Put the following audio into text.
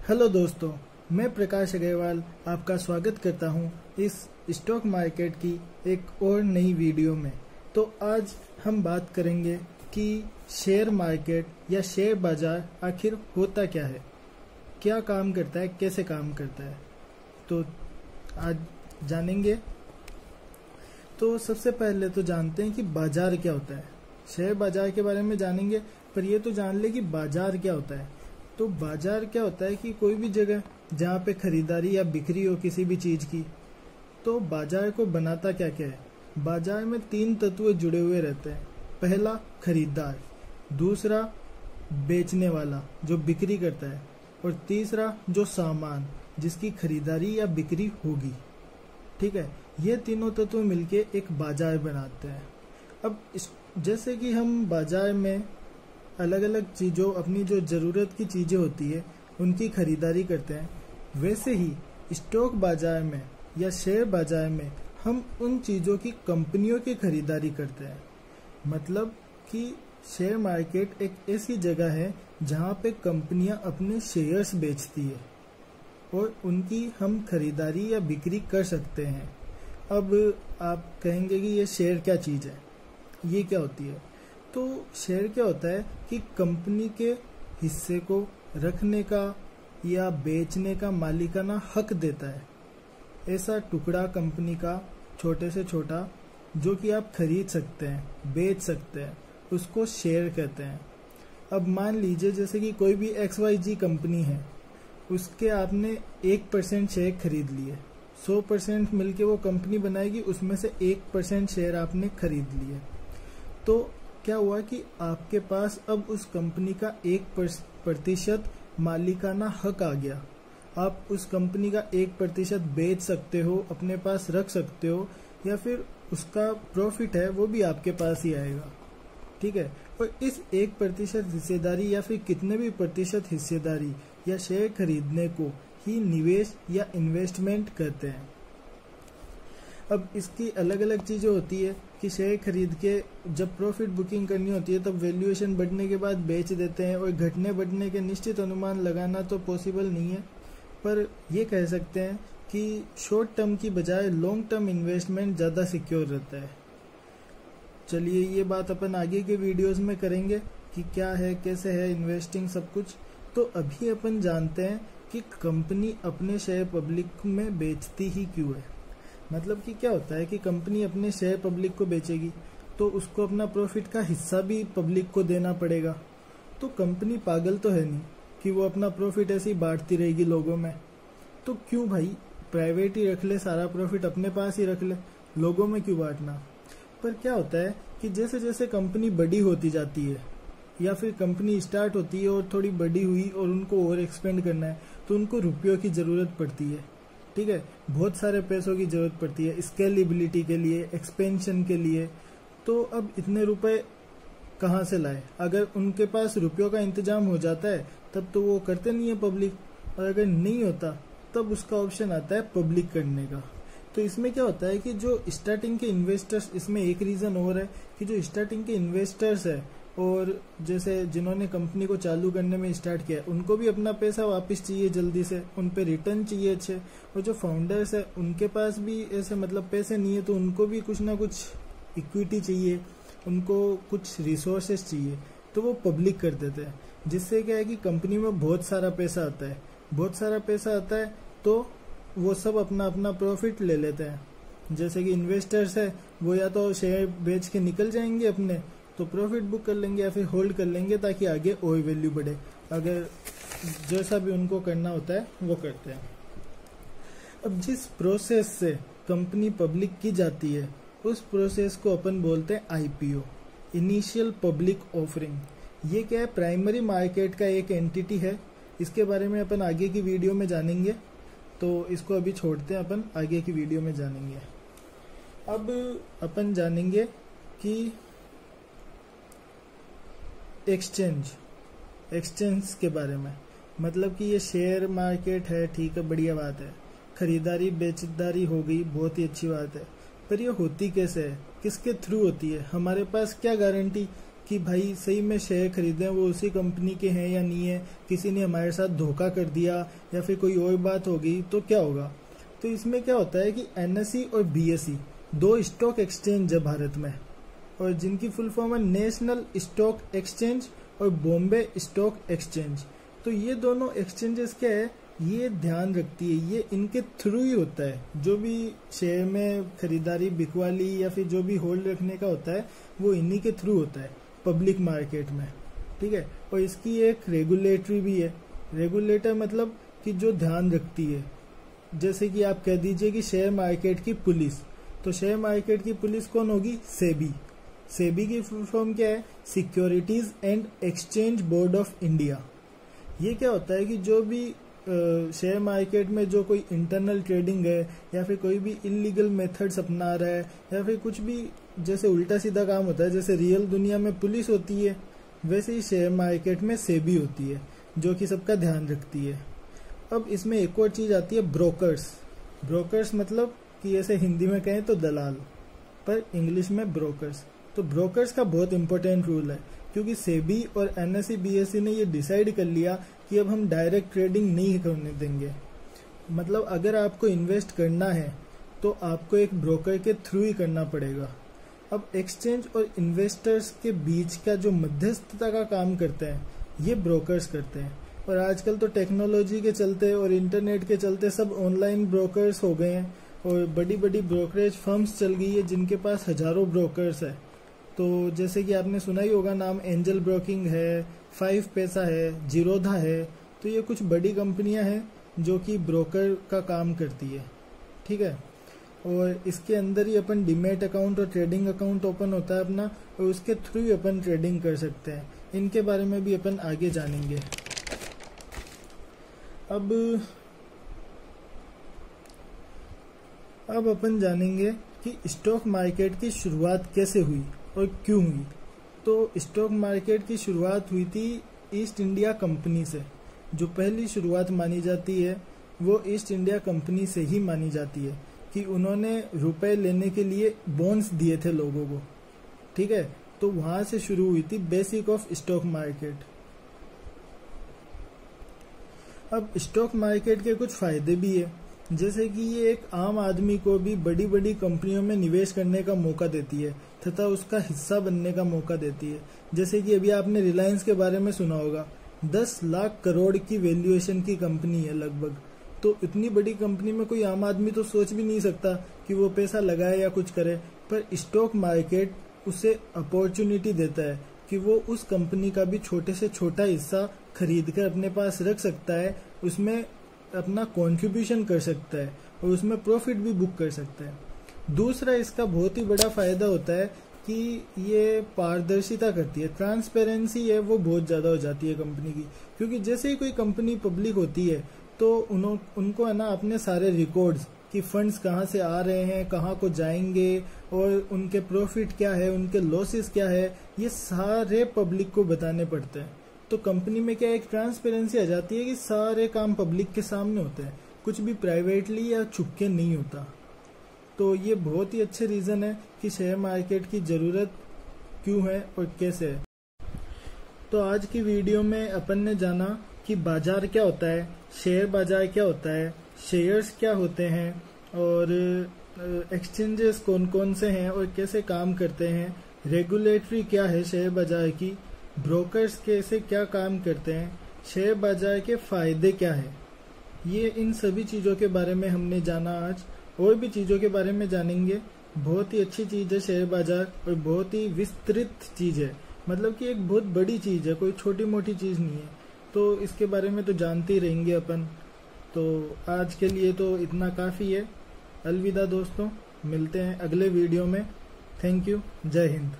Hello दोस्तों, मैं प्रकाश अग्रवाल आपका स्वागत करता हूं इस स्टॉक मार्केट की एक और नई वीडियो में। तो आज हम बात करेंगे कि शेयर मार्केट या शेयर बाजार आखिर होता क्या है, क्या काम करता है, कैसे काम करता है। तो आज जानेंगे। तो सबसे पहले तो जानते हैं कि बाजार क्या होता है। शेयर बाजार के बारे में जानेंगे, पर ये तो जान ले कि बाजार क्या होता है। तो बाजार क्या होता है कि कोई भी जगह जहाँ पे खरीदारी या बिक्री हो किसी भी चीज की। तो बाजार को बनाता क्या क्या है। बाजार में 3 तत्व जुड़े हुए रहते हैं। पहला खरीदार, दूसरा बेचने वाला जो बिक्री करता है, और तीसरा जो सामान जिसकी खरीदारी या बिक्री होगी। ठीक है, ये तीनों तत्व मिलके एक बाजार बनाते हैं। अब जैसे कि हम बाजार में अलग अलग चीजों, अपनी जो जरूरत की चीजें होती है उनकी खरीदारी करते हैं, वैसे ही स्टॉक बाजार में या शेयर बाजार में हम उन चीजों की कंपनियों की खरीदारी करते हैं। मतलब कि शेयर मार्केट एक ऐसी जगह है जहां पे कंपनियां अपने शेयर्स बेचती है और उनकी हम खरीदारी या बिक्री कर सकते हैं। अब आप कहेंगे कि ये शेयर क्या चीज है, ये क्या होती है। तो शेयर क्या होता है कि कंपनी के हिस्से को रखने का या बेचने का मालिकाना हक देता है। ऐसा टुकड़ा कंपनी का छोटे से छोटा जो कि आप खरीद सकते हैं, बेच सकते हैं, उसको शेयर कहते हैं। अब मान लीजिए जैसे कि कोई भी XYZ कंपनी है, उसके आपने 1% शेयर खरीद लिए। 100% मिलके वो कंपनी बनाएगी, उसमें से 1% शेयर आपने खरीद लिए। तो क्या हुआ कि आपके पास अब उस कंपनी का 1% मालिकाना हक आ गया। आप उस कंपनी का 1% बेच सकते हो, अपने पास रख सकते हो, या फिर उसका प्रॉफिट है वो भी आपके पास ही आएगा। ठीक है, और इस 1% हिस्सेदारी या फिर कितने भी प्रतिशत हिस्सेदारी या शेयर खरीदने को ही निवेश या इन्वेस्टमेंट कहते हैं। अब इसकी अलग अलग चीजें होती है कि शेयर खरीद के जब प्रॉफिट बुकिंग करनी होती है तब वैल्यूएशन बढ़ने के बाद बेच देते हैं, और घटने बढ़ने के निश्चित अनुमान लगाना तो पॉसिबल नहीं है, पर ये कह सकते हैं कि शॉर्ट टर्म की बजाय लॉन्ग टर्म इन्वेस्टमेंट ज़्यादा सिक्योर रहता है। चलिए, ये बात अपन आगे के वीडियोस में करेंगे कि क्या है, कैसे है इन्वेस्टिंग, सब कुछ। तो अभी अपन जानते हैं कि कंपनी अपने शेयर पब्लिक में बेचती ही क्यों है। मतलब कि क्या होता है कि कंपनी अपने शेयर पब्लिक को बेचेगी तो उसको अपना प्रॉफिट का हिस्सा भी पब्लिक को देना पड़ेगा। तो कंपनी पागल तो है नहीं कि वो अपना प्रॉफिट ऐसे ही बांटती रहेगी लोगों में। तो क्यों भाई, प्राइवेट ही रख ले, सारा प्रॉफिट अपने पास ही रख ले, लोगों में क्यों बांटना। पर क्या होता है कि जैसे जैसे कंपनी बड़ी होती जाती है या फिर कंपनी स्टार्ट होती है और थोड़ी बड़ी हुई और उनको और एक्सपेंड करना है, तो उनको रुपयों की जरूरत पड़ती है। ठीक है, बहुत सारे पैसों की जरूरत पड़ती है स्केलेबिलिटी के लिए, एक्सपेंशन के लिए। तो अब इतने रुपए कहाँ से लाए। अगर उनके पास रुपयों का इंतजाम हो जाता है तब तो वो करते नहीं है पब्लिक, और अगर नहीं होता तब उसका ऑप्शन आता है पब्लिक करने का। तो इसमें क्या होता है कि जो स्टार्टिंग के इन्वेस्टर्स, इसमें एक रीजन और है कि जो स्टार्टिंग के इन्वेस्टर्स है और जैसे जिन्होंने कंपनी को चालू करने में स्टार्ट किया, उनको भी अपना पैसा वापस चाहिए जल्दी से, उन पे रिटर्न चाहिए अच्छे। और जो फाउंडर्स है उनके पास भी ऐसे मतलब पैसे नहीं है, तो उनको भी कुछ ना कुछ इक्विटी चाहिए, उनको कुछ रिसोर्सेज चाहिए, तो वो पब्लिक कर देते हैं। जिससे क्या है कि कंपनी में बहुत सारा पैसा आता है, बहुत सारा पैसा आता है, तो वो सब अपना अपना प्रॉफिट ले लेते हैं। जैसे कि इन्वेस्टर्स है वो या तो शेयर बेच के निकल जाएंगे अपने, तो प्रॉफिट बुक कर लेंगे, या फिर होल्ड कर लेंगे ताकि आगे और वैल्यू बढ़े। अगर जैसा भी उनको करना होता है वो करते हैं। अब जिस प्रोसेस से कंपनी पब्लिक की जाती है उस प्रोसेस को अपन बोलते हैं IPO, इनिशियल पब्लिक ऑफरिंग। ये क्या है, प्राइमरी मार्केट का एक एंटिटी है। इसके बारे में अपन आगे की वीडियो में जानेंगे, तो इसको अभी छोड़ते हैं, अपन आगे की वीडियो में जानेंगे। अब अपन जानेंगे कि एक्सचेंज के बारे में। मतलब कि ये शेयर मार्केट है, ठीक है, बढ़िया बात है, खरीदारी बेचदारी हो गई, बहुत ही अच्छी बात है। पर ये होती कैसे है, किसके थ्रू होती है, हमारे पास क्या गारंटी कि भाई सही में शेयर खरीदे वो उसी कंपनी के हैं या नहीं है, किसी ने हमारे साथ धोखा कर दिया या फिर कोई और बात हो गई तो क्या होगा। तो इसमें क्या होता है कि एनएसई और बीएसई 2 स्टॉक एक्सचेंज है भारत में, और जिनकी फुल फॉर्म है नेशनल स्टॉक एक्सचेंज और बॉम्बे स्टॉक एक्सचेंज। तो ये दोनों एक्सचेंजेस क्या है, ये ध्यान रखती है, ये इनके थ्रू ही होता है। जो भी शेयर में खरीदारी बिकवाली या फिर जो भी होल्ड रखने का होता है वो इन्हीं के थ्रू होता है पब्लिक मार्केट में, ठीक है। और इसकी एक रेगुलेटरी भी है। रेगुलेटर मतलब कि जो ध्यान रखती है, जैसे कि आप कह दीजिए कि शेयर मार्केट की पुलिस, तो शेयर मार्केट की पुलिस कौन होगी, सेबी। सेबी की फुल फॉर्म क्या है, securities and exchange board of India. ये क्या होता है कि जो भी शेयर मार्केट में जो कोई इंटरनल ट्रेडिंग है या फिर कोई भी इलीगल मेथड्स अपना रहा है या फिर कुछ भी जैसे उल्टा सीधा काम होता है, जैसे रियल दुनिया में पुलिस होती है वैसे ही शेयर मार्केट में सेबी होती है जो कि सबका ध्यान रखती है। अब इसमें एक और चीज आती है ब्रोकर्स। ब्रोकर्स मतलब कि ऐसे हिंदी में कहें तो दलाल, पर इंग्लिश में ब्रोकर्स। तो ब्रोकर्स का बहुत इंपॉर्टेंट रोल है, क्योंकि सेबी और एनएसई बीएसई ने ये डिसाइड कर लिया कि अब हम डायरेक्ट ट्रेडिंग नहीं करने देंगे। मतलब अगर आपको इन्वेस्ट करना है तो आपको एक ब्रोकर के थ्रू ही करना पड़ेगा। अब एक्सचेंज और इन्वेस्टर्स के बीच का जो मध्यस्थता का काम करते हैं ये ब्रोकर्स करते हैं। और आजकल तो टेक्नोलॉजी के चलते और इंटरनेट के चलते सब ऑनलाइन ब्रोकर्स हो गए हैं और बड़ी बड़ी ब्रोकरेज फर्म्स चल गई है जिनके पास हजारों ब्रोकर्स है। तो जैसे कि आपने सुना ही होगा नाम, एंजल ब्रोकिंग है, 5 पैसा है, जीरोधा है। तो ये कुछ बड़ी कंपनियां हैं जो कि ब्रोकर का काम करती है, ठीक है। और इसके अंदर ही अपन डीमैट अकाउंट और ट्रेडिंग अकाउंट ओपन होता है अपना, और उसके थ्रू ही अपन ट्रेडिंग कर सकते हैं। इनके बारे में भी अपन आगे जानेंगे। अब अपन जानेंगे कि स्टॉक मार्केट की शुरुआत कैसे हुई और क्यों हुई। तो स्टॉक मार्केट की शुरुआत हुई थी ईस्ट इंडिया कंपनी से। जो पहली शुरुआत मानी जाती है वो ईस्ट इंडिया कंपनी से ही मानी जाती है कि उन्होंने रुपए लेने के लिए बॉन्ड्स दिए थे लोगों को, ठीक है। तो वहां से शुरू हुई थी बेसिक ऑफ स्टॉक मार्केट। अब स्टॉक मार्केट के कुछ फायदे भी है, जैसे कि ये एक आम आदमी को भी बड़ी बड़ी कंपनियों में निवेश करने का मौका देती है तथा उसका हिस्सा बनने का मौका देती है। जैसे कि अभी आपने रिलायंस के बारे में सुना होगा, 10 लाख करोड़ की वैल्यूएशन की कंपनी है लगभग। तो इतनी बड़ी कंपनी में कोई आम आदमी तो सोच भी नहीं सकता कि वो पैसा लगाए या कुछ करे, पर स्टॉक मार्केट उसे अपॉर्चुनिटी देता है कि वो उस कंपनी का भी छोटे से छोटा हिस्सा खरीद कर अपने पास रख सकता है, उसमें अपना कंट्रीब्यूशन कर सकता है और उसमें प्रॉफिट भी बुक कर सकता है। दूसरा इसका बहुत ही बड़ा फायदा होता है कि ये पारदर्शिता करती है, ट्रांसपेरेंसी है वो बहुत ज्यादा हो जाती है कंपनी की। क्योंकि जैसे ही कोई कंपनी पब्लिक होती है तो उनको है ना अपने सारे रिकॉर्ड्स कि फंड्स कहाँ से आ रहे हैं, कहाँ को जाएंगे और उनके प्रॉफिट क्या है, उनके लॉसेस क्या है, ये सारे पब्लिक को बताने पड़ते हैं। तो कंपनी में क्या एक ट्रांसपेरेंसी आ जाती है कि सारे काम पब्लिक के सामने होते हैं, कुछ भी प्राइवेटली या छुप के नहीं होता। तो ये बहुत ही अच्छे रीजन है कि शेयर मार्केट की जरूरत क्यों है और कैसे है। तो आज की वीडियो में अपन ने जाना कि बाजार क्या होता है, शेयर बाजार क्या होता है, शेयर्स क्या होते हैं और एक्सचेंजेस कौन कौन से हैं और कैसे काम करते हैं, रेगुलेटरी क्या है शेयर बाजार की, ब्रोकर्स कैसे क्या काम करते हैं, शेयर बाजार के फायदे क्या है। ये इन सभी चीज़ों के बारे में हमने जाना आज। और भी चीज़ों के बारे में जानेंगे। बहुत ही अच्छी चीज़ है शेयर बाजार और बहुत ही विस्तृत चीज़ है, मतलब कि एक बहुत बड़ी चीज़ है, कोई छोटी मोटी चीज़ नहीं है। तो इसके बारे में तो जानते ही रहेंगे अपन। तो आज के लिए तो इतना काफ़ी है। अलविदा दोस्तों, मिलते हैं अगले वीडियो में। थैंक यू, जय हिंद।